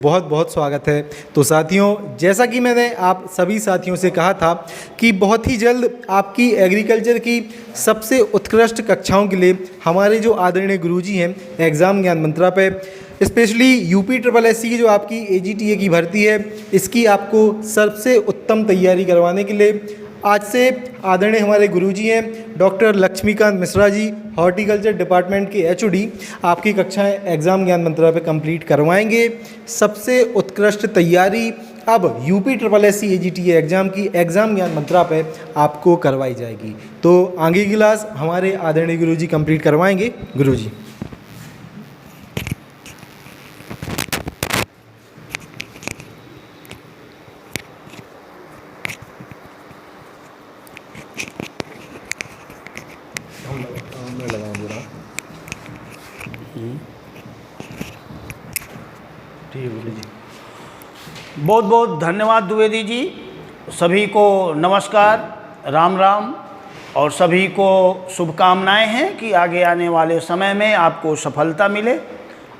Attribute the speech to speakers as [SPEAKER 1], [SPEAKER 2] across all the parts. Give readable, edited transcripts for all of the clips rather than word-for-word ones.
[SPEAKER 1] बहुत बहुत स्वागत है। तो साथियों, जैसा कि मैंने आप सभी साथियों से कहा था कि बहुत ही जल्द आपकी एग्रीकल्चर की सबसे उत्कृष्ट कक्षाओं के लिए हमारे जो आदरणीय गुरुजी हैं एग्ज़ाम ज्ञान मंत्रा पे specially UP triple S C की जो आपकी AGTA की भर्ती है, इसकी आपको सबसे उत्तम तैयारी करवाने के लिए आज से आदरणीय हमारे गुरुजी हैं doctor Laxmikant Mishra ji, horticulture department के HOD, आपकी कक्षाएं एग्ज़ाम ज्ञान मंत्रा पे कंप्लीट करवाएंगे। सबसे उत्कृष्ट तैयारी अब UP triple S C AGTA exam की एग्ज़ाम ज्ञान मंत्रा पे आपको करवाई जाएगी। तो आगे की क्लास हमारे आदरणीय गुरुजी कंप्लीट करवाएंगे। गुरुजी।
[SPEAKER 2] बहुत बहुत धन्यवाद द्विवेदी जी। सभी को नमस्कार, राम राम, और सभी को शुभकामनाएं हैं कि आगे आने वाले समय में आपको सफलता मिले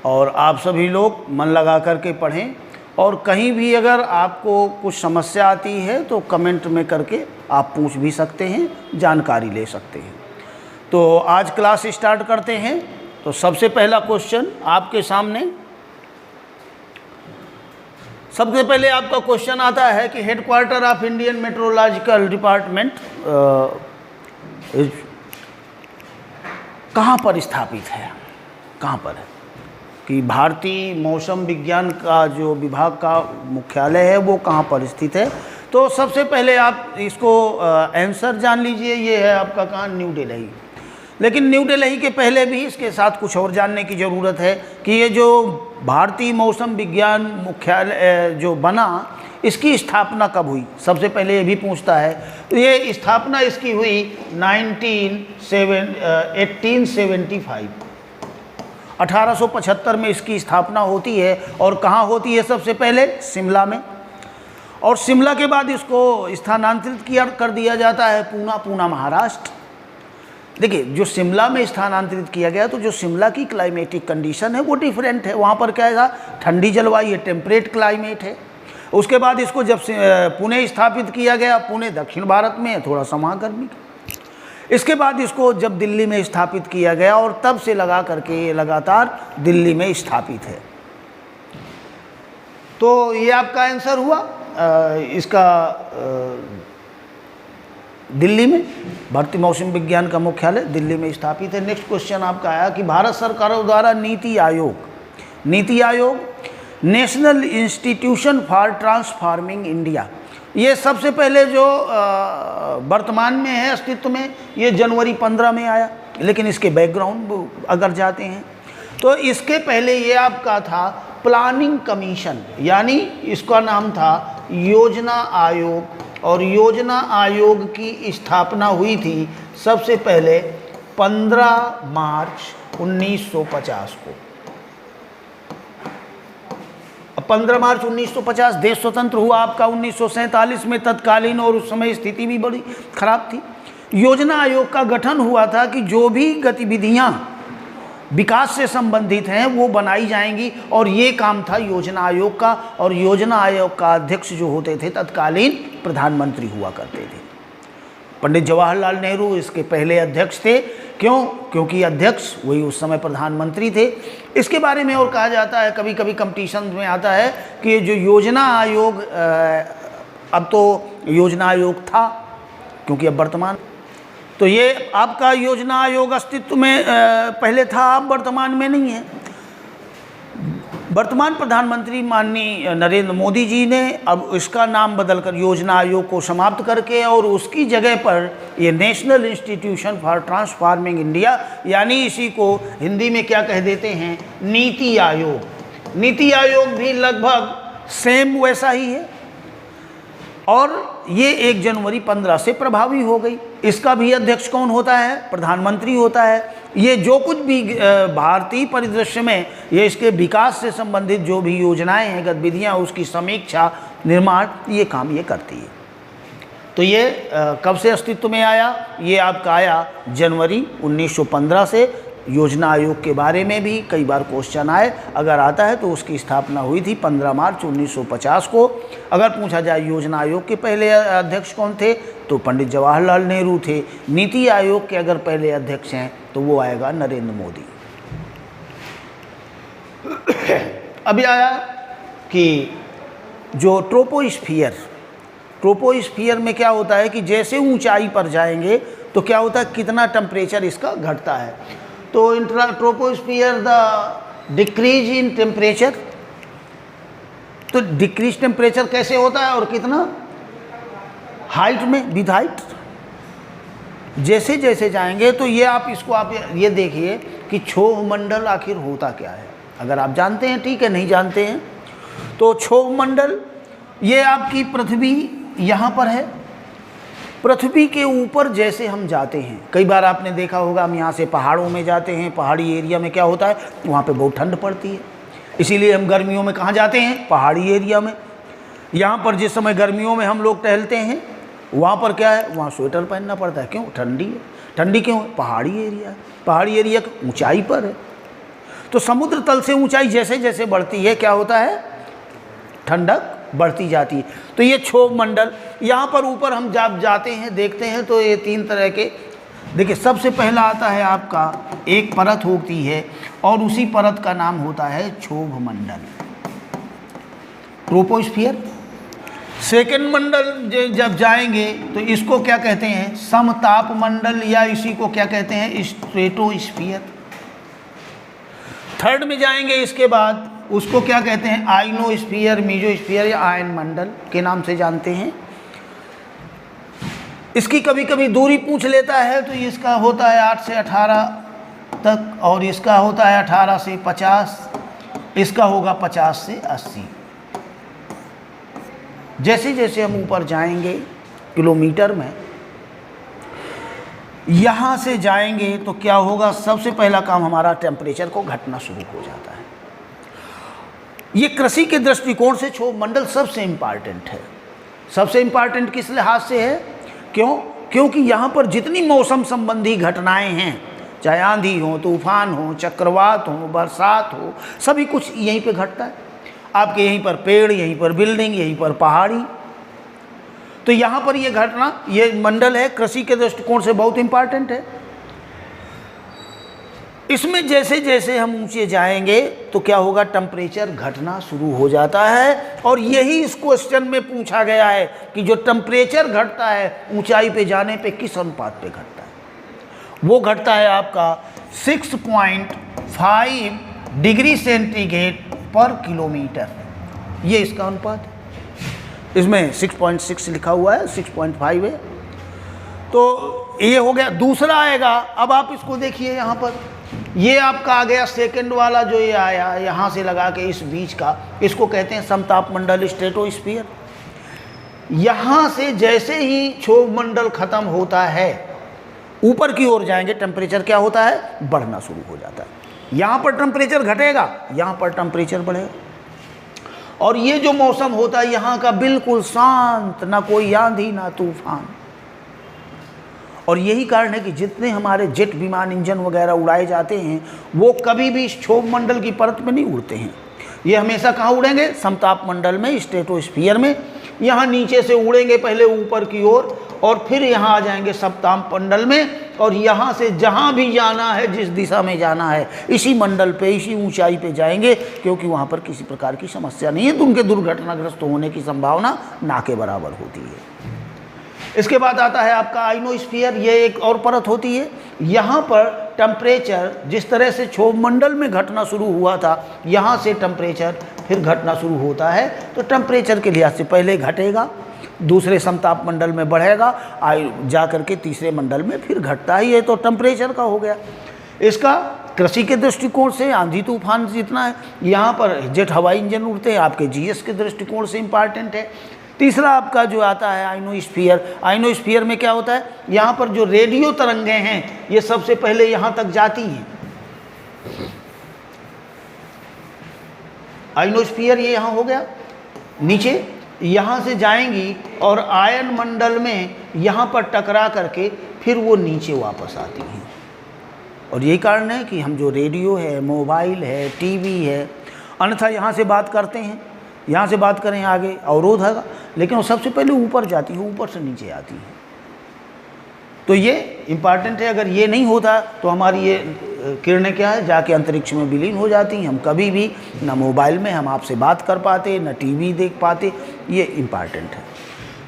[SPEAKER 2] और आप सभी लोग मन लगा करके पढ़ें। और कहीं भी अगर आपको कुछ समस्या आती है तो कमेंट में करके आप पूछ भी सकते हैं, जानकारी ले सकते हैं। तो आज क्लास स्टार्ट करते हैं। तो सबसे पहला क्वेश्चन आपके सामने, सबसे पहले आपका क्वेश्चन आता है कि headquarter of Indian meteorological department कहाँ पर स्थापित है, कहाँ पर है, कि भारतीय मौसम विज्ञान का जो विभाग का मुख्यालय है वो कहाँ पर स्थित है। तो सबसे पहले आप इसको आंसर जान लीजिए। ये है आपका कहाँ, न्यू दिल्ली। लेकिन न्यू दिल्ली के पहले भी इसके साथ कुछ और जानने की ज़रूरत है कि ये जो भारतीय मौसम विज्ञान मुख्यालय जो बना, इसकी स्थापना कब हुई। सबसे पहले ये भी पूछता है। तो ये स्थापना इसकी हुई 1875 1875 में इसकी स्थापना होती है। और कहाँ होती है? सबसे पहले शिमला में, और शिमला के बाद इसको स्थानांतरित कर दिया जाता है पूना महाराष्ट्र। देखिए, जो शिमला में स्थानांतरित किया गया तो जो शिमला की क्लाइमेटिक कंडीशन है वो डिफरेंट है। वहाँ पर क्या है, ठंडी जलवायु है, टेम्परेट क्लाइमेट है। उसके बाद इसको जब पुणे स्थापित किया गया, पुणे दक्षिण भारत में है, थोड़ा सा वहाँ गर्मी। इसके बाद इसको जब दिल्ली में स्थापित किया गया और तब से लगा करके ये लगातार दिल्ली में स्थापित है। तो ये आपका आंसर हुआ। इसका दिल्ली में भारतीय मौसम विज्ञान का मुख्यालय दिल्ली में स्थापित है। नेक्स्ट क्वेश्चन आपका आया कि भारत सरकार द्वारा NITI Aayog national institution for transforming India, ये सबसे पहले जो वर्तमान में है अस्तित्व में, ये जनवरी 15 में आया। लेकिन इसके बैकग्राउंड अगर जाते हैं तो इसके पहले ये आपका था प्लानिंग कमीशन, यानी इसका नाम था योजना आयोग। और योजना आयोग की स्थापना हुई थी सबसे पहले 15 मार्च 1950 को। 15 मार्च 1950 देश स्वतंत्र हुआ आपका 1947 में तत्कालीन, और उस समय स्थिति भी बड़ी खराब थी। योजना आयोग का गठन हुआ था कि जो भी गतिविधियां विकास से संबंधित हैं वो बनाई जाएंगी, और ये काम था योजना आयोग का। और योजना आयोग का अध्यक्ष जो होते थे तत्कालीन प्रधानमंत्री हुआ करते थे। पंडित जवाहरलाल नेहरू इसके पहले अध्यक्ष थे। क्यों? क्योंकि अध्यक्ष वही उस समय प्रधानमंत्री थे। इसके बारे में और कहा जाता है, कभी कभी कंपटीशन में आता है कि जो योजना आयोग, अब तो योजना आयोग था क्योंकि अब वर्तमान, तो ये आपका योजना आयोग अस्तित्व में पहले था, अब वर्तमान में नहीं है। वर्तमान प्रधानमंत्री माननीय नरेंद्र मोदी जी ने अब इसका नाम बदलकर योजना आयोग को समाप्त करके और उसकी जगह पर ये national institution for transforming India, यानी इसी को हिंदी में क्या कह देते हैं, नीति आयोग। नीति आयोग भी लगभग सेम वैसा ही है, और ये 1 जनवरी 15 से प्रभावी हो गई। इसका भी अध्यक्ष कौन होता है? प्रधानमंत्री होता है। ये जो कुछ भी भारतीय परिदृश्य में ये इसके विकास से संबंधित जो भी योजनाएं हैं, गतिविधियां, उसकी समीक्षा, निर्माण, ये काम ये करती है। तो ये कब से अस्तित्व में आया? ये आपका आया जनवरी 1915 से योजना आयोग के बारे में भी कई बार क्वेश्चन आए, अगर आता है तो उसकी स्थापना हुई थी 15 मार्च 1950 को। अगर पूछा जाए योजना आयोग के पहले अध्यक्ष कौन थे, तो पंडित जवाहरलाल नेहरू थे। नीति आयोग के अगर पहले अध्यक्ष हैं तो वो आएगा नरेंद्र मोदी। अभी आया कि जो ट्रोपोस्फियर में क्या होता है कि जैसे ऊंचाई पर जाएंगे तो क्या होता है, कितना टेम्परेचर इसका घटता है। तो troposphere the decrease in temperature, तो डिक्रीज टेम्परेचर कैसे होता है और कितना हाइट में, विद हाइट जैसे जैसे जाएंगे। तो ये आप इसको आप ये देखिए कि क्षोभ मंडल आखिर होता क्या है। अगर आप जानते हैं ठीक है, नहीं जानते हैं तो क्षोभ मंडल, ये आपकी पृथ्वी यहाँ पर है। पृथ्वी के ऊपर जैसे हम जाते हैं, कई बार आपने देखा होगा हम यहाँ से पहाड़ों में जाते हैं, पहाड़ी एरिया में क्या होता है, वहाँ पे बहुत ठंड पड़ती है, इसीलिए हम गर्मियों में कहाँ जाते हैं, पहाड़ी एरिया में। यहाँ पर जिस समय गर्मियों में हम लोग टहलते हैं वहाँ पर क्या है, वहाँ स्वेटर पहनना पड़ता है, क्यों, ठंडी है। ठंडी क्यों है, पहाड़ी एरिया है, पहाड़ी एरिया की ऊँचाई पर है। तो समुद्र तल से ऊँचाई जैसे जैसे बढ़ती है क्या होता है, ठंडक बढ़ती जाती है। तो ये क्षोभ मंडल, यहाँ पर ऊपर हम जब जाते हैं देखते हैं तो ये 3 तरह के, देखिए सबसे पहला आता है आपका, एक परत होती है और उसी परत का नाम होता है क्षोभ मंडल, ट्रोपोस्फियर। सेकेंड मंडल जब जाएंगे तो इसको क्या कहते हैं, समताप मंडल, या इसी को क्या कहते हैं, स्ट्रेटोस्फियर। थर्ड में जाएंगे इसके बाद उसको क्या कहते हैं, आइनोस्फीयर, मीजोस्फीयर या आयन मंडल के नाम से जानते हैं। इसकी कभी कभी दूरी पूछ लेता है तो इसका होता है 8 से 18 तक, और इसका होता है 18 से 50, इसका होगा 50 से 80। जैसे जैसे हम ऊपर जाएंगे किलोमीटर में, यहाँ से जाएंगे तो क्या होगा, सबसे पहला काम हमारा टेम्परेचर को घटना शुरू हो जाता है। ये कृषि के दृष्टिकोण से क्षोभ मंडल सबसे इम्पॉर्टेंट है। सबसे इम्पॉर्टेंट किस लिहाज से है, क्यों, क्योंकि यहाँ पर जितनी मौसम संबंधी घटनाएं हैं, चाहे आंधी हो, तूफान हो, चक्रवात हो, बरसात हो, सभी कुछ यहीं पे घटता है। आपके यहीं पर पेड़, यहीं पर बिल्डिंग, यहीं पर पहाड़ी, तो यहाँ पर ये घटना, ये मंडल है, कृषि के दृष्टिकोण से बहुत इम्पॉर्टेंट है। इसमें जैसे जैसे हम ऊंचे जाएंगे तो क्या होगा, टेम्परेचर घटना शुरू हो जाता है। और यही इस क्वेश्चन में पूछा गया है कि जो टेम्परेचर घटता है ऊंचाई पे जाने पे किस अनुपात पे घटता है, वो घटता है आपका 6.5 डिग्री सेंटीग्रेड पर किलोमीटर, ये इसका अनुपात है। इसमें 6.6 लिखा हुआ है, 6.5 है, तो ये हो गया। दूसरा आएगा, अब आप इसको देखिए, यहाँ पर ये आपका आ गया सेकंड वाला, जो ये आया यहाँ से लगा के इस बीच का, इसको कहते हैं समताप मंडल, स्ट्रेटोस्फियर। यहाँ से जैसे ही क्षोभ मंडल खत्म होता है, ऊपर की ओर जाएंगे, टेम्परेचर क्या होता है, बढ़ना शुरू हो जाता है। यहाँ पर टेम्परेचर घटेगा, यहाँ पर टेम्परेचर बढ़ेगा। और ये जो मौसम होता है यहाँ का बिल्कुल शांत, ना कोई आंधी ना तूफान। और यही कारण है कि जितने हमारे जेट विमान, इंजन वगैरह उड़ाए जाते हैं, वो कभी भी इस क्षोभ मंडल की परत में नहीं उड़ते हैं। ये हमेशा कहाँ उड़ेंगे, समताप मंडल में, स्ट्रेटोस्फियर में। यहाँ नीचे से उड़ेंगे पहले ऊपर की ओर, और फिर यहाँ आ जाएंगे समताप मंडल में। और यहाँ से जहाँ भी जाना है, जिस दिशा में जाना है, इसी मंडल पे, इसी ऊंचाई पे जाएंगे, क्योंकि वहाँ पर किसी प्रकार की समस्या नहीं है, तो उनके दुर्घटनाग्रस्त होने की संभावना ना के बराबर होती है। इसके बाद आता है आपका आइनोस्फीयर, ये एक और परत होती है। यहाँ पर टेम्परेचर जिस तरह से क्षोभ मंडल में घटना शुरू हुआ था, यहाँ से टेम्परेचर फिर घटना शुरू होता है। तो टेम्परेचर के लिहाज से पहले घटेगा, दूसरे समताप मंडल में बढ़ेगा, जा करके तीसरे मंडल में फिर घटता ही है। तो टेम्परेचर का हो गया। इसका कृषि के दृष्टिकोण से, आंधी तूफान जितना है, यहाँ पर जेट हवाई इंजन उड़ते हैं, आपके जीएस के दृष्टिकोण से इम्पॉर्टेंट है। तीसरा आपका जो आता है आइनोस्फीयर। आइनोस्फीयर में क्या होता है, यहाँ पर जो रेडियो तरंगें हैं, ये सबसे पहले यहाँ तक जाती हैं। आइनोस्फीयर ये यहाँ हो गया, नीचे यहाँ से जाएंगी और आयन मंडल में यहाँ पर टकरा करके फिर वो नीचे वापस आती हैं। और यही कारण है कि हम जो रेडियो है, मोबाइल है, टीवी है, अन्यथा यहाँ से बात करते हैं, यहाँ से बात करें आगे अवरोध है, लेकिन वो सबसे पहले ऊपर जाती है, ऊपर से नीचे आती है। तो ये इम्पॉर्टेंट है। अगर ये नहीं होता तो हमारी ये किरणें क्या है, जाके अंतरिक्ष में विलीन हो जाती हैं। हम कभी भी ना मोबाइल में हम आपसे बात कर पाते, ना टीवी देख पाते। ये इम्पॉर्टेंट है।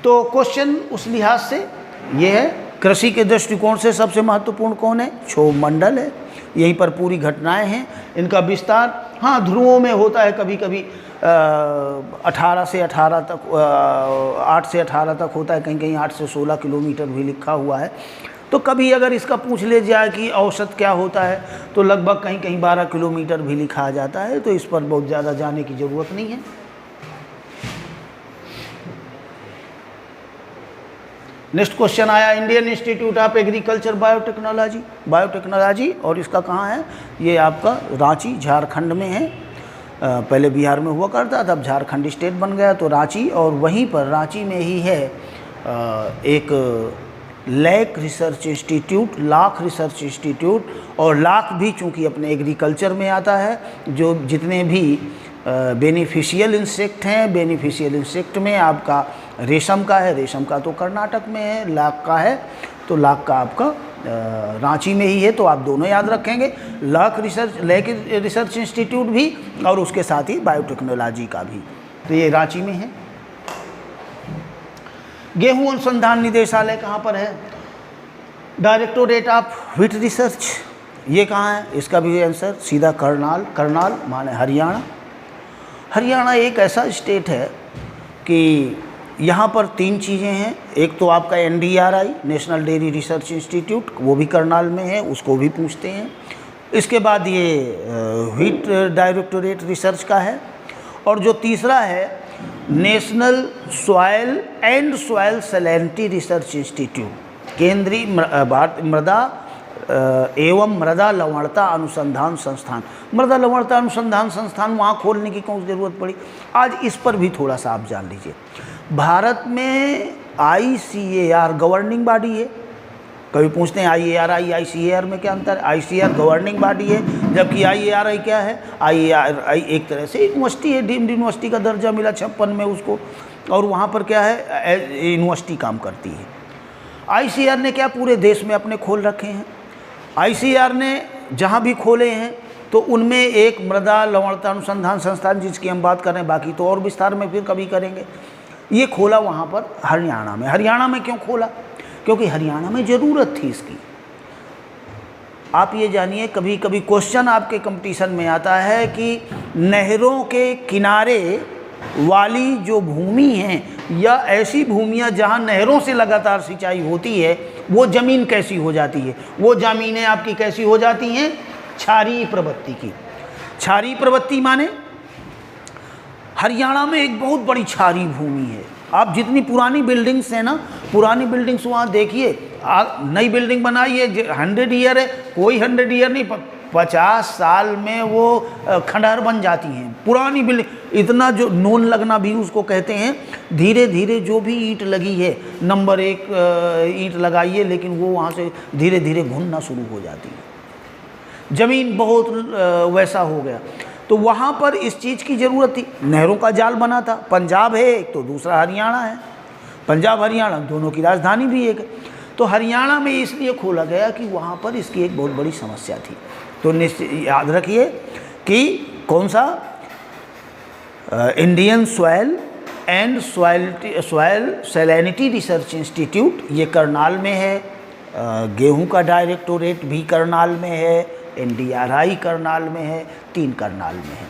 [SPEAKER 2] तो क्वेश्चन उस लिहाज से ये है, कृषि के दृष्टिकोण से सबसे महत्वपूर्ण कौन है? क्षोभ मंडल है। यहीं पर पूरी घटनाएं हैं। इनका विस्तार हाँ ध्रुवों में होता है, कभी कभी 18 से 18 तक 8 से 18 तक होता है, कहीं कहीं 8 से 16 किलोमीटर भी लिखा हुआ है। तो कभी अगर इसका पूछ ले जाए कि औसत क्या होता है, तो लगभग कहीं कहीं 12 किलोमीटर भी लिखा जाता है। तो इस पर बहुत ज़्यादा जाने की ज़रूरत नहीं है। नेक्स्ट क्वेश्चन आया, Indian institute of agriculture biotechnology, और इसका कहाँ है? ये आपका रांची झारखंड में है। पहले बिहार में हुआ करता, तब झारखंड स्टेट बन गया तो रांची, और वहीं पर रांची में ही है एक लैक रिसर्च इंस्टीट्यूट, लाख रिसर्च इंस्टीट्यूट। और लाख भी चूँकि अपने एग्रीकल्चर में आता है, जो जितने भी बेनिफिशियल इंसेक्ट हैं, बेनिफिशियल इंसेक्ट में आपका रेशम का है, रेशम का तो कर्नाटक में है, लाख का है तो लाख का आपका रांची में ही है। तो आप दोनों याद रखेंगे, लैक रिसर्च इंस्टीट्यूट भी और उसके साथ ही बायोटेक्नोलॉजी का भी। तो ये रांची में है। गेहूं अनुसंधान निदेशालय कहाँ पर है? Directorate of wheat research. ये कहाँ है? इसका भी आंसर सीधा करनाल माने हरियाणा। हरियाणा एक ऐसा स्टेट है कि यहाँ पर 3 चीज़ें हैं। एक तो आपका NDRI, national dairy research institute, वो भी करनाल में है, उसको भी पूछते हैं। इसके बाद ये व्हीट डायरेक्टोरेट रिसर्च का है। और जो तीसरा है national soil and soil salinity research institute, केंद्रीय मृदा एवं मृदा लवणता अनुसंधान संस्थान। मृदा लवणता अनुसंधान संस्थान वहाँ खोलने की कौन ज़रूरत पड़ी? आज इस पर भी थोड़ा सा आप जान लीजिए। भारत में ICAR गवर्निंग बॉडी है। कभी पूछते हैं IARI ICAR में क्या अंतर है? ICAR गवर्निंग बॉडी है, जबकि IARI क्या है? IARI एक तरह से यूनिवर्सिटी है, डीम्ड यूनिवर्सिटी का दर्जा मिला 56 में उसको, और वहाँ पर क्या है? यूनिवर्सिटी काम करती है। ICAR ने क्या पूरे देश में अपने खोल रखे हैं। ICAR ने जहाँ भी खोले हैं तो उनमें एक मृदा लवणता अनुसंधान संस्थान, जिसकी हम बात कर रहे हैं, बाकी तो और विस्तार में फिर कभी करेंगे, ये खोला वहाँ पर हरियाणा में। हरियाणा में क्यों खोला? क्योंकि हरियाणा में ज़रूरत थी इसकी। आप ये जानिए, कभी कभी क्वेश्चन आपके कंपटीशन में आता है कि नहरों के किनारे वाली जो भूमि हैं, या ऐसी भूमियाँ जहाँ नहरों से लगातार सिंचाई होती है, वो ज़मीन कैसी हो जाती है? वो ज़मीनें आपकी कैसी हो जाती हैं? क्षारीय प्रवृत्ति की। क्षारीय प्रवृत्ति माने हरियाणा में एक बहुत बड़ी क्षारीय भूमि है। आप जितनी पुरानी बिल्डिंग्स हैं ना, पुरानी बिल्डिंग्स वहाँ देखिए, नई बिल्डिंग बनाई है 100 ईयर है, कोई 100 ईयर नहीं, 50 साल में वो खंडहर बन जाती हैं पुरानी बिल्डिंग। इतना जो नोन लगना भी उसको कहते हैं। धीरे धीरे जो भी ईंट लगी है, नंबर 1 ईंट लगाइए, लेकिन वो वहाँ से धीरे धीरे घुनना शुरू हो जाती है। ज़मीन बहुत वैसा हो गया। तो वहाँ पर इस चीज़ की ज़रूरत थी। नहरों का जाल बना था। पंजाब है एक, तो दूसरा हरियाणा है। पंजाब हरियाणा दोनों की राजधानी भी एक है। तो हरियाणा में इसलिए खोला गया कि वहाँ पर इसकी एक बहुत बड़ी समस्या थी। तो निश्चित याद रखिए कि कौन सा? Indian soil and soil salinity research institute, ये करनाल में है। गेहूं का डायरेक्टोरेट भी करनाल में है, NDRI करनाल में है, 3 करनाल में है।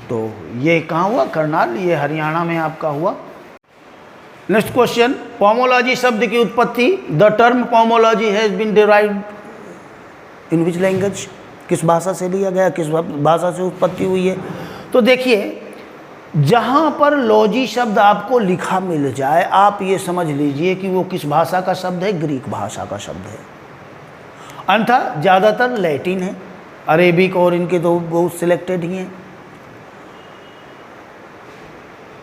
[SPEAKER 2] तो ये कहाँ हुआ? करनाल, ये हरियाणा में आपका हुआ। नेक्स्ट क्वेश्चन, पोमोलॉजी शब्द की उत्पत्ति। The term pomology has been derived in which language? किस भाषा से लिया गया, किस भाषा से उत्पत्ति हुई है? तो देखिए, जहाँ पर लॉजी शब्द आपको लिखा मिल जाए, आप ये समझ लीजिए कि वो किस भाषा का शब्द है? ग्रीक भाषा का शब्द है। अन्यथा ज़्यादातर लैटिन है, अरेबिक और इनके तो बहुत सिलेक्टेड ही हैं।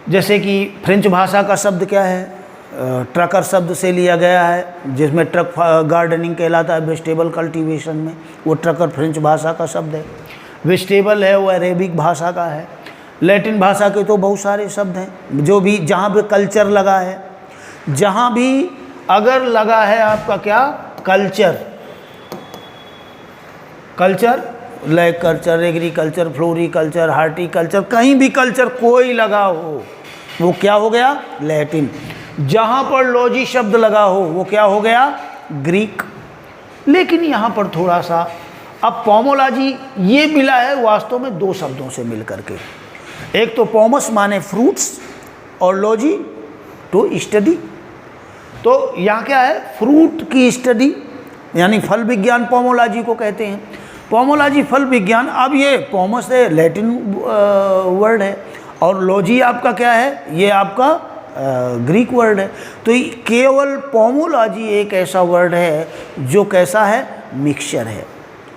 [SPEAKER 2] जैसे कि फ्रेंच भाषा का शब्द क्या है? ट्रकर शब्द से लिया गया है, जिसमें ट्रक गार्डनिंग कहलाता है वेजिटेबल कल्टीवेशन में, वो ट्रकर फ्रेंच भाषा का शब्द है। वेजिटेबल है वो अरेबिक भाषा का है। लैटिन भाषा के तो बहुत सारे शब्द हैं, जो भी जहाँ पे कल्चर लगा है, जहाँ भी अगर लगा है आपका क्या culture, culture like culture, agriculture, floriculture, horticulture, कहीं भी कल्चर कोई लगा हो वो क्या हो गया लैटिन। जहाँ पर लॉजी शब्द लगा हो वो क्या हो गया ग्रीक। लेकिन यहाँ पर थोड़ा सा अब पोमोलॉजी ये मिला है वास्तव में दो शब्दों से मिल करके, एक तो पोमस माने फ्रूट्स और लॉजी टू स्टडी। तो यहाँ क्या है फ्रूट की स्टडी यानी फल विज्ञान पोमोलॉजी को कहते हैं। पोमोलॉजी फल विज्ञान। अब ये पोमस है लैटिन वर्ड है और लॉजी आपका क्या है ये आपका ग्रीक वर्ड है। तो केवल पोमोलॉजी एक ऐसा वर्ड है जो कैसा है मिक्सचर है,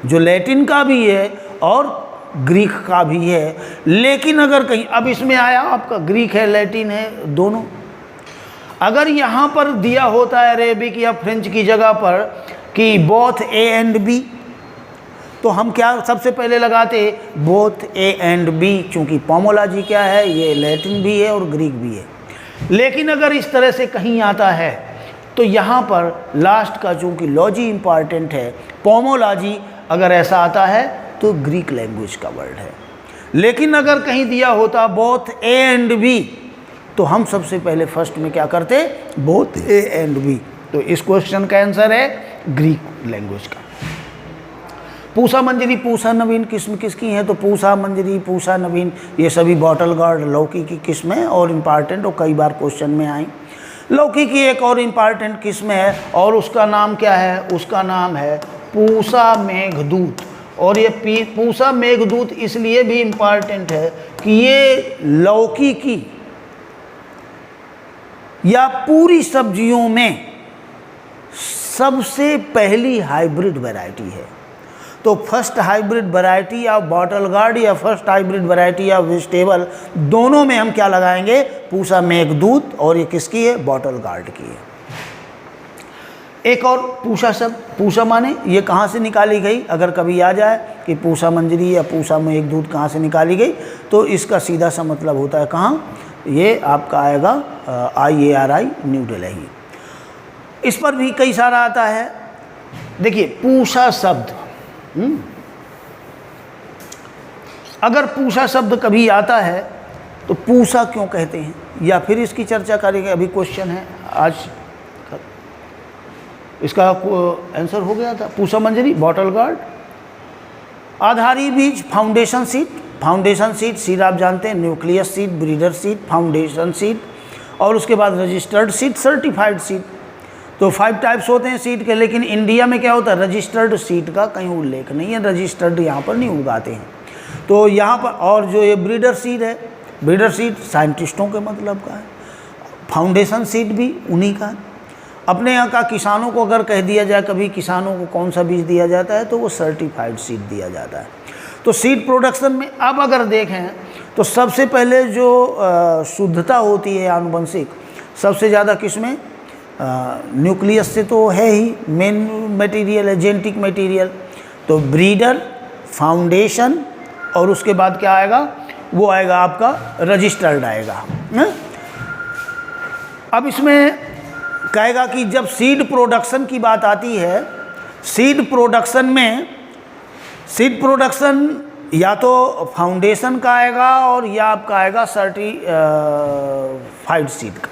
[SPEAKER 2] जो लैटिन का भी है और ग्रीक का भी है। लेकिन अगर कहीं अब इसमें आया आपका ग्रीक है लैटिन है दोनों, अगर यहाँ पर दिया होता है अरेबिक या फ्रेंच की जगह पर कि बोथ ए एंड बी, तो हम क्या सबसे पहले लगाते बोथ ए एंड बी, चूँकि पोमोलॉजी क्या है ये लैटिन भी है और ग्रीक भी है। लेकिन अगर इस तरह से कहीं आता है तो यहाँ पर लास्ट का चूँकि लॉजी इम्पॉर्टेंट है, पोमोलॉजी अगर ऐसा आता है तो ग्रीक लैंग्वेज का वर्ड है। लेकिन अगर कहीं दिया होता बोथ ए एंड बी तो हम सबसे पहले फर्स्ट में क्या करते बोथ ए एंड बी। तो इस क्वेश्चन का आंसर है ग्रीक लैंग्वेज का। पूसा मंजरी पूसा नवीन किस्म किसकी हैं, तो पूसा मंजरी पूसा नवीन ये सभी बॉटल गार्ड लौकी की किस्में और इम्पॉर्टेंट और कई बार क्वेश्चन में आई। लौकी की एक और इम्पॉर्टेंट किस्म है और उसका नाम क्या है, उसका नाम है पूसा मेघदूत। और ये पूसा मेघदूत इसलिए भी इम्पॉर्टेंट है कि ये लौकी की या पूरी सब्जियों में सबसे पहली हाइब्रिड वैरायटी है। तो फर्स्ट हाइब्रिड वैरायटी या बॉटल गार्ड या फर्स्ट हाइब्रिड वैरायटी या वेजिटेबल दोनों में हम क्या लगाएंगे पूसा मेघदूत, और ये किसकी है बॉटल गार्ड की है। एक और पूसा शब्द, पूसा माने ये कहाँ से निकाली गई, अगर कभी आ जाए कि पूसा मंजरी या पूसा मेघदूत कहाँ से निकाली गई तो इसका सीधा सा मतलब होता है कहाँ, ये आपका आएगा IARI न्यू दिल्ली। इस पर भी कई सारा आता है। देखिए पूसा शब्द, अगर पूसा शब्द कभी आता है तो पूसा क्यों कहते हैं या फिर इसकी चर्चा करेंगे। अभी क्वेश्चन है आज इसका आंसर हो गया था पूसा मंजरी बॉटल गार्ड। आधारी बीज फाउंडेशन सीड, फाउंडेशन सीड आप जानते हैं nucleus seed, breeder seed, foundation seed और उसके बाद रजिस्टर्ड सीड, सर्टिफाइड सीड। तो 5 टाइप्स होते हैं सीड के, लेकिन इंडिया में क्या होता है रजिस्टर्ड सीड का कहीं उल्लेख नहीं है, रजिस्टर्ड यहाँ पर नहीं उगाते हैं। तो यहाँ पर और जो ये ब्रीडर सीड है, ब्रीडर सीड साइंटिस्टों के मतलब का है, फाउंडेशन सीड भी उन्हीं का है। अपने यहाँ का किसानों को अगर कह दिया जाए कभी किसानों को कौन सा बीज दिया जाता है तो वो सर्टिफाइड सीड दिया जाता है। तो सीड प्रोडक्शन में अब अगर देखें तो सबसे पहले जो शुद्धता होती है आनुवंशिक सबसे ज़्यादा किसमें, न्यूक्लियस से तो है ही मेन मटेरियल है जेनेटिक मटेरियल। तो ब्रीडर, फाउंडेशन और उसके बाद क्या आएगा, वो आएगा आपका रजिस्टर्ड आएगा। अब इसमें कहेगा कि जब सीड प्रोडक्शन की बात आती है, सीड प्रोडक्शन में सीड प्रोडक्शन या तो फाउंडेशन का आएगा और या आपका आएगा सर्टिफाइड सीड का,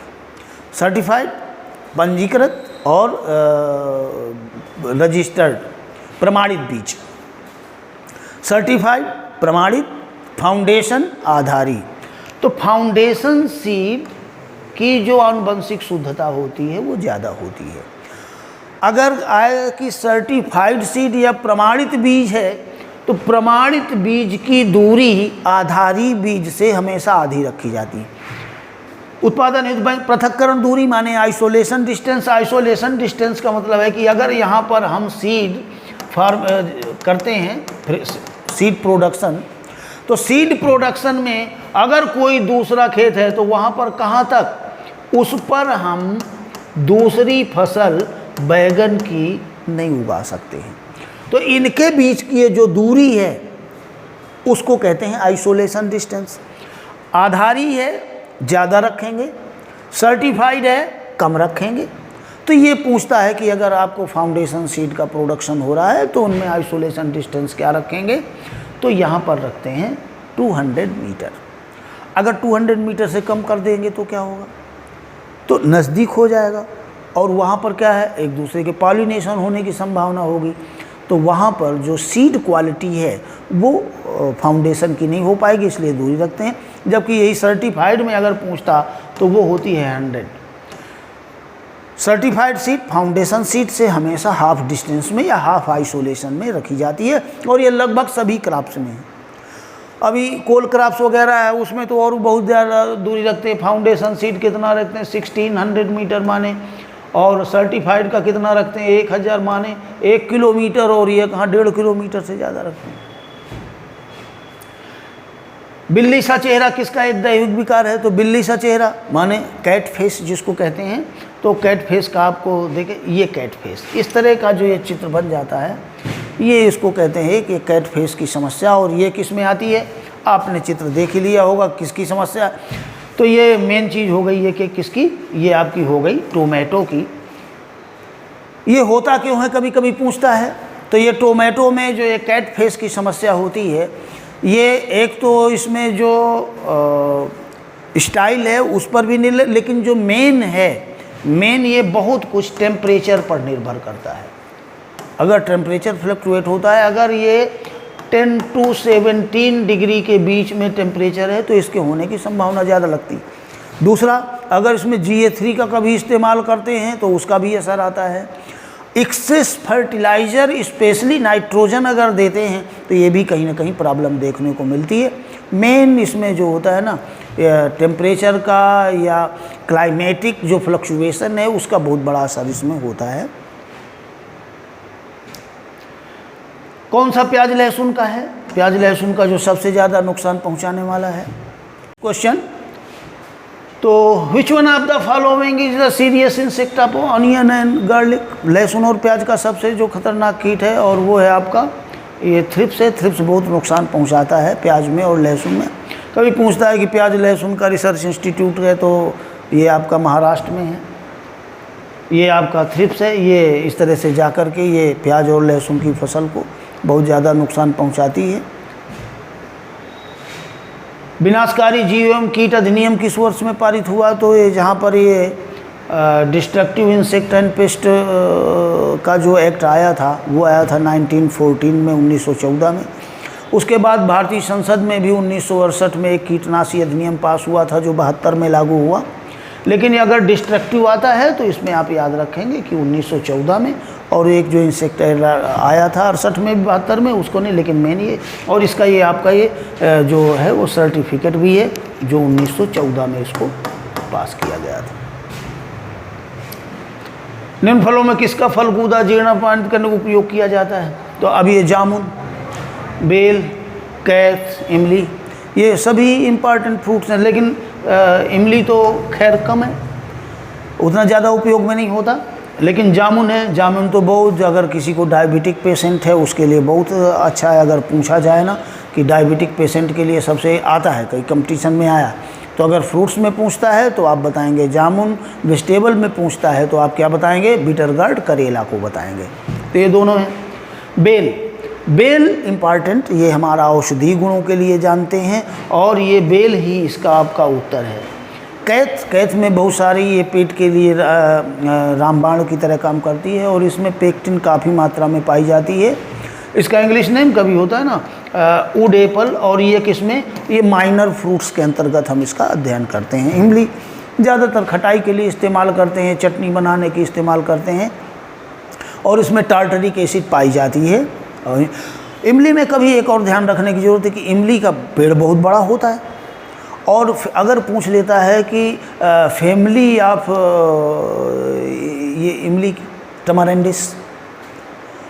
[SPEAKER 2] सर्टिफाइड पंजीकृत और रजिस्टर्ड प्रमाणित बीज, सर्टिफाइड प्रमाणित, फाउंडेशन आधारी। तो फाउंडेशन सीड की जो आनुवंशिक शुद्धता होती है वो ज़्यादा होती है। अगर आए कि सर्टिफाइड सीड या प्रमाणित बीज है तो प्रमाणित बीज की दूरी आधारी बीज से हमेशा आधी रखी जाती है। उत्पादन हेतु पृथक्करण दूरी माने आइसोलेशन डिस्टेंस। आइसोलेशन डिस्टेंस का मतलब है कि अगर यहाँ पर हम सीड फार्म करते हैं सीड प्रोडक्शन, तो सीड प्रोडक्शन में अगर कोई दूसरा खेत है तो वहाँ पर कहाँ तक उस पर हम दूसरी फसल बैगन की नहीं उगा सकते हैं। तो इनके बीच की ये जो दूरी है उसको कहते हैं आइसोलेशन डिस्टेंस। आधारी है ज़्यादा रखेंगे, सर्टिफाइड है कम रखेंगे। तो ये पूछता है कि अगर आपको फाउंडेशन सीड का प्रोडक्शन हो रहा है तो उनमें आइसोलेशन डिस्टेंस क्या रखेंगे, तो यहाँ पर रखते हैं 200 मीटर। अगर 200 मीटर से कम कर देंगे तो क्या होगा, तो नज़दीक हो जाएगा और वहाँ पर क्या है, एक दूसरे के पॉलिनेशन होने की संभावना होगी। तो वहाँ पर जो सीड क्वालिटी है वो फाउंडेशन की नहीं हो पाएगी, इसलिए दूरी रखते हैं। जबकि यही सर्टिफाइड में अगर पूछता तो वो होती है 100। सर्टिफाइड सीड फाउंडेशन सीड से हमेशा हाफ डिस्टेंस में या हाफ आइसोलेशन में रखी जाती है और ये लगभग सभी क्रॉप्स में है। अभी कोल क्रॉप्स वगैरह है उसमें तो और बहुत ज़्यादा दूरी रखते हैं। फाउंडेशन सीड कितना रखते हैं, 1600 मीटर माने, और सर्टिफाइड का कितना रखते हैं, 1000 माने, 1 किलोमीटर, और ये कहाँ 1.5 किलोमीटर से ज़्यादा रखते हैं। बिल्ली सा चेहरा किसका एक दैहिक विकार है, तो बिल्ली सा चेहरा माने कैट फेस जिसको कहते हैं। तो कैट फेस का आपको देखें, ये कैट फेस, इस तरह का जो ये चित्र बन जाता है, ये इसको कहते हैं कि कैट फेस की समस्या। और ये किस में आती है, आपने चित्र देख ही लिया होगा किसकी समस्या। तो ये मेन चीज़ हो गई है कि किसकी, ये आपकी हो गई टोमेटो की। ये होता क्यों है कभी कभी पूछता है। तो ये टोमेटो में जो ये कैट फेस की समस्या होती है, ये एक तो इसमें जो स्टाइल है उस पर भी नहीं, लेकिन जो मेन है, मेन ये बहुत कुछ टेम्परेचर पर निर्भर करता है। अगर टेम्परेचर फ्लक्चुएट होता है, अगर ये 10 to 17 डिग्री के बीच में टेम्परेचर है तो इसके होने की संभावना ज़्यादा लगती है। दूसरा, अगर इसमें GA3 का कभी इस्तेमाल करते हैं तो उसका भी असर आता है। एक्सेस फर्टिलाइज़र स्पेशली नाइट्रोजन अगर देते हैं तो ये भी कहीं ना कहीं प्रॉब्लम देखने को मिलती है। मेन इसमें जो होता है ना, टेम्परेचर का या क्लाइमेटिक जो फ्लक्चुएशन है उसका बहुत बड़ा असर इसमें होता है। कौन सा प्याज लहसुन का है, प्याज लहसुन का जो सबसे ज़्यादा नुकसान पहुंचाने वाला है। क्वेश्चन, तो which one of the following is the serious insect of onion and garlic. लहसुन और प्याज का सबसे जो खतरनाक कीट है और वो है आपका ये थ्रिप्स है। थ्रिप्स बहुत नुकसान पहुंचाता है प्याज में और लहसुन में। कभी पूछता है कि प्याज लहसुन का रिसर्च इंस्टीट्यूट है, तो ये आपका महाराष्ट्र में है। ये आपका थ्रिप्स है, ये इस तरह से जा कर के ये प्याज और लहसुन की फसल को बहुत ज़्यादा नुकसान पहुंचाती है। विनाशकारी जीव एवं कीट अधिनियम किस वर्ष में पारित हुआ, तो ये जहाँ पर ये डिस्ट्रक्टिव इंसेक्ट एंड पेस्ट का जो एक्ट आया था वो आया था 1914 में, 1914 में। उसके बाद भारतीय संसद में भी 1968 में एक कीटनाशी अधिनियम पास हुआ था जो 72 में लागू हुआ। लेकिन ये अगर डिस्ट्रक्टिव आता है तो इसमें आप याद रखेंगे कि 1914 में, और एक जो इंसेक्ट आया था 68 में, 72 में, उसको नहीं, लेकिन मेन ये। और इसका ये आपका ये जो है वो सर्टिफिकेट भी है जो 1914 में इसको पास किया गया था। निम्न फलों में किसका फलगूदा जीर्ण अपमानित करने को उपयोग किया जाता है, तो अब ये जामुन, बेल, कैथ, इमली, ये सभी इम्पॉर्टेंट फ्रूट्स हैं। लेकिन इमली तो खैर कम है, उतना ज़्यादा उपयोग में नहीं होता। लेकिन जामुन है, जामुन तो बहुत, अगर किसी को डायबिटिक पेशेंट है उसके लिए बहुत अच्छा है। अगर पूछा जाए ना कि डायबिटिक पेशेंट के लिए सबसे आता है, कई कंपटीशन में आया, तो अगर फ्रूट्स में पूछता है तो आप बताएंगे जामुन, वेजिटेबल में पूछता है तो आप क्या बताएंगे, बिटर गार्ड, करेला को बताएंगे। तो ये दोनों हैं। बेल, बेल इम्पॉर्टेंट, ये हमारा औषधि गुणों के लिए जानते हैं और ये बेल ही इसका आपका उत्तर है। कैथ, कैथ में बहुत सारी ये पेट के लिए रामबाण की तरह काम करती है और इसमें पेक्टिन काफ़ी मात्रा में पाई जाती है। इसका इंग्लिश नेम कभी होता है ना वुड एपल, और ये किसमें, ये माइनर फ्रूट्स के अंतर्गत हम इसका अध्ययन करते हैं। इमली ज़्यादातर खटाई के लिए इस्तेमाल करते हैं, चटनी बनाने की इस्तेमाल करते हैं और इसमें टार्टरिक एसिड पाई जाती है। और इमली में कभी एक और ध्यान रखने की ज़रूरत है कि इमली का पेड़ बहुत बड़ा होता है और अगर पूछ लेता है कि फैमिली ऑफ ये इमली की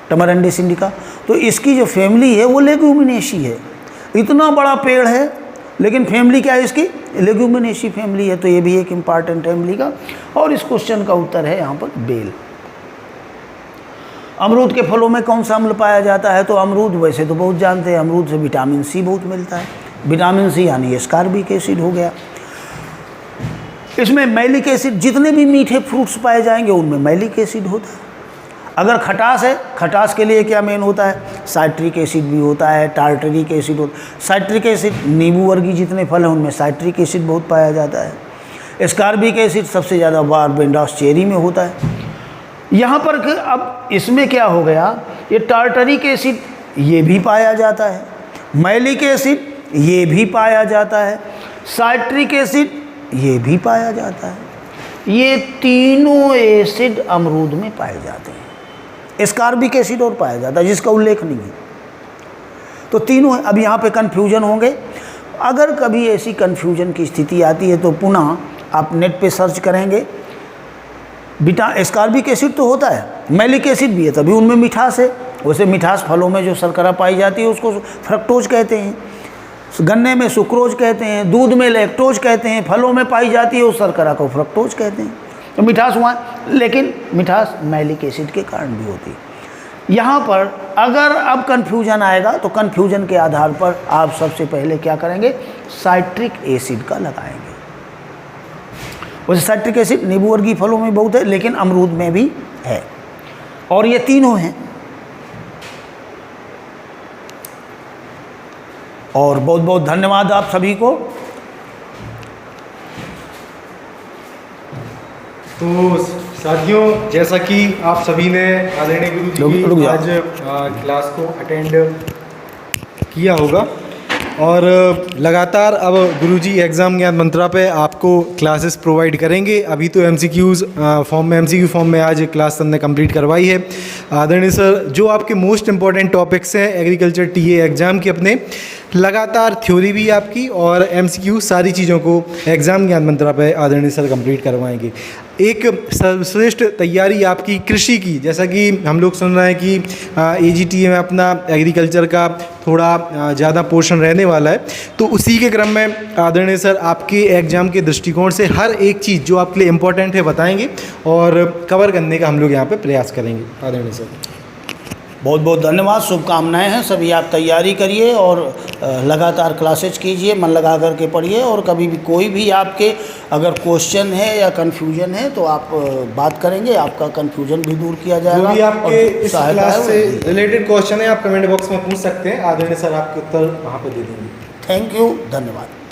[SPEAKER 2] टमारेंडिस इंडिका, तो इसकी जो फैमिली है वो लेग्यूमिनेसी है। इतना बड़ा पेड़ है लेकिन फैमिली क्या है इसकी, लेग्यूमिनेसी फैमिली है, तो ये भी एक इम्पॉर्टेंट फैमिली का। और इस क्वेश्चन का उत्तर है यहाँ पर बेल। अमरूद के फलों में कौन सा अम्ल पाया जाता है, तो अमरूद वैसे तो बहुत जानते हैं, अमरूद से विटामिन सी बहुत मिलता है। विटामिन सी यानी एस्कॉर्बिक एसिड हो गया। इसमें मैलिक एसिड, जितने भी मीठे फ्रूट्स पाए जाएंगे उनमें मैलिक एसिड होता है। अगर खटास है, खटास के लिए क्या मेन होता है, साइट्रिक एसिड भी होता है, टार्टरिक एसिड होता है। साइट्रिक एसिड, नींबू वर्गीय जितने फल हैं उनमें साइट्रिक एसिड बहुत पाया जाता है। एस्कॉर्बिक एसिड सबसे ज़्यादा बारबेंडास चेरी में होता है। यहाँ पर अब इसमें क्या हो गया, ये टार्टरिक एसिड ये भी पाया जाता है, मैलिक एसिड ये भी पाया जाता है, साइट्रिक एसिड ये भी पाया जाता है। ये तीनों एसिड अमरूद में पाए जाते हैं। एस्कॉर्बिक एसिड और पाया जाता है जिसका उल्लेख नहीं है। तो तीनों, अब यहाँ पे कन्फ्यूजन होंगे। अगर कभी ऐसी कन्फ्यूजन की स्थिति आती है तो पुनः आप नेट पे सर्च करेंगे। एस्कॉर्बिक एसिड तो होता है, मैलिक एसिड भी है, तभी उनमें मिठास है। वैसे मिठास फलों में जो शर्करा पाई जाती है उसको फ्रक्टोज कहते हैं, गन्ने में सुक्रोज कहते हैं, दूध में लैक्टोज कहते हैं, फलों में पाई जाती है उस शर्करा को फ्रक्टोज कहते हैं। तो मिठास हुआ, लेकिन मिठास मैलिक एसिड के कारण भी होती है। यहाँ पर अगर अब कन्फ्यूजन आएगा तो कन्फ्यूजन के आधार पर आप सबसे पहले क्या करेंगे, साइट्रिक एसिड का लगाएंगे। वैसे साइट्रिक एसिड नींबू वर्गीय फलों में बहुत है, लेकिन अमरूद में भी है, और ये तीनों हैं। और बहुत बहुत धन्यवाद आप सभी को।
[SPEAKER 1] तो साथियों, जैसा कि आप सभी ने आदरणीय गुरु जी की आज क्लास को अटेंड किया होगा, और लगातार अब गुरुजी एग्ज़ाम ज्ञान मंत्रा पे आपको क्लासेस प्रोवाइड करेंगे। अभी तो एमसीक्यूज़ फॉर्म में, एमसीक्यू फॉर्म में आज क्लास हमने कंप्लीट करवाई है। आदरणीय सर, जो आपके मोस्ट इंपॉर्टेंट टॉपिक्स हैं एग्रीकल्चर टीए एग्ज़ाम के, अपने लगातार थ्योरी भी आपकी और एमसीक्यू सारी चीज़ों को एग्ज़ाम ज्ञान मंत्रा पे आदरणीय सर कंप्लीट करवाएंगे। एक सर्वश्रेष्ठ तैयारी आपकी कृषि की, जैसा कि हम लोग सुन रहे हैं कि एजीटीए में अपना एग्रीकल्चर का थोड़ा ज़्यादा पोर्शन रहने वाला है, तो उसी के क्रम में आदरणीय सर आपके एग्ज़ाम के दृष्टिकोण से हर एक चीज़ जो आपके लिए इम्पोर्टेंट है बताएंगे और कवर करने का हम लोग यहाँ पे प्रयास करेंगे। आदरणीय सर,
[SPEAKER 2] बहुत बहुत धन्यवाद, शुभकामनाएं हैं सभी। आप तैयारी करिए और लगातार क्लासेज कीजिए, मन लगा करके पढ़िए, और कभी भी कोई भी आपके अगर क्वेश्चन है या कन्फ्यूजन है तो आप बात करेंगे, आपका कन्फ्यूजन भी दूर किया जाएगा।
[SPEAKER 1] जो भी आपके इस क्लास से रिलेटेड क्वेश्चन है आप कमेंट बॉक्स में पूछ सकते हैं, आदरणीय सर आपके उत्तर वहाँ पर दे देंगे।
[SPEAKER 2] थैंक यू, धन्यवाद।